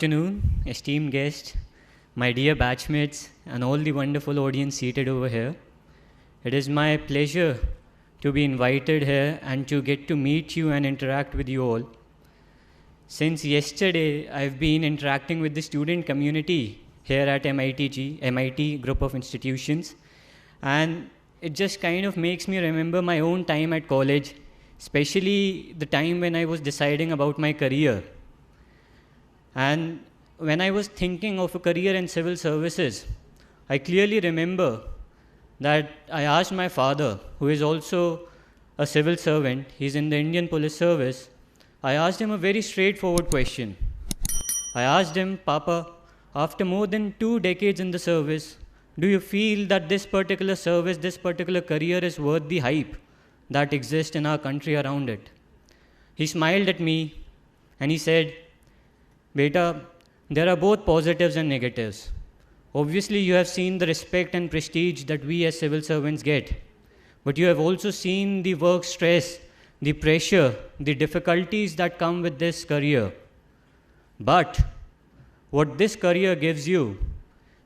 afternoon, esteemed guests, my dear batchmates, and all the wonderful audience seated over here. It is my pleasure to be invited here and to get to meet you and interact with you all. Since yesterday, I've been interacting with the student community here at MIT Group of Institutions, and it just kind of makes me remember my own time at college, especially the time when I was deciding about my career. And when I was thinking of a career in civil services, I clearly remember that I asked my father, who is also a civil servant, he's in the Indian Police Service, I asked him a very straightforward question. I asked him, Papa, after more than 2 decades in the service, do you feel that this particular service, this particular career is worth the hype that exists in our country around it? He smiled at me and he said, Beta, there are both positives and negatives. Obviously, you have seen the respect and prestige that we as civil servants get, but you have also seen the work stress, the pressure, the difficulties that come with this career. But what this career gives you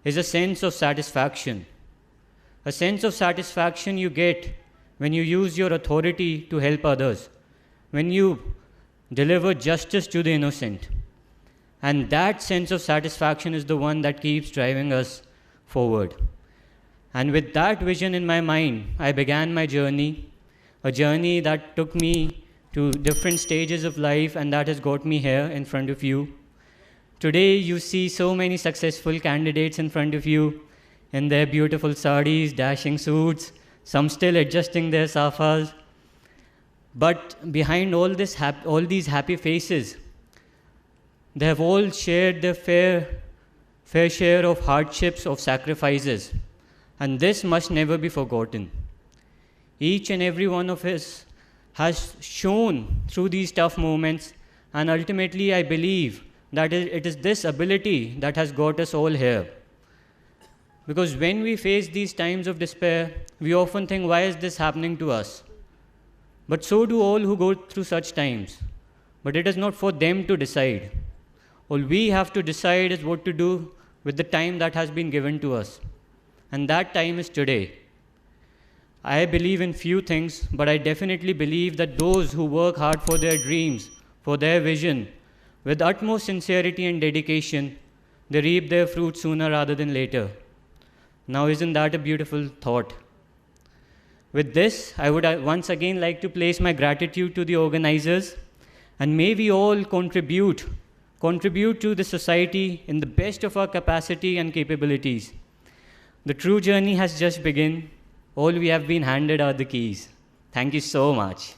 is a sense of satisfaction. A sense of satisfaction you get when you use your authority to help others, when you deliver justice to the innocent. And that sense of satisfaction is the one that keeps driving us forward. And with that vision in my mind, I began my journey, a journey that took me to different stages of life and that has got me here in front of you. Today, you see so many successful candidates in front of you in their beautiful saris, dashing suits, some still adjusting their safas. But behind all these happy faces, they have all shared their fair share of hardships, of sacrifices, and this must never be forgotten. Each and every one of us has shown through these tough moments, and ultimately I believe that it is this ability that has got us all here. Because when we face these times of despair, we often think, why is this happening to us? But so do all who go through such times. But it is not for them to decide. All we have to decide is what to do with the time that has been given to us. And that time is today. I believe in few things, but I definitely believe that those who work hard for their dreams, for their vision, with utmost sincerity and dedication, they reap their fruit sooner rather than later. Now, isn't that a beautiful thought? With this, I would once again like to place my gratitude to the organizers, and may we all contribute to the society in the best of our capacity and capabilities. The true journey has just begun. All we have been handed are the keys. Thank you so much.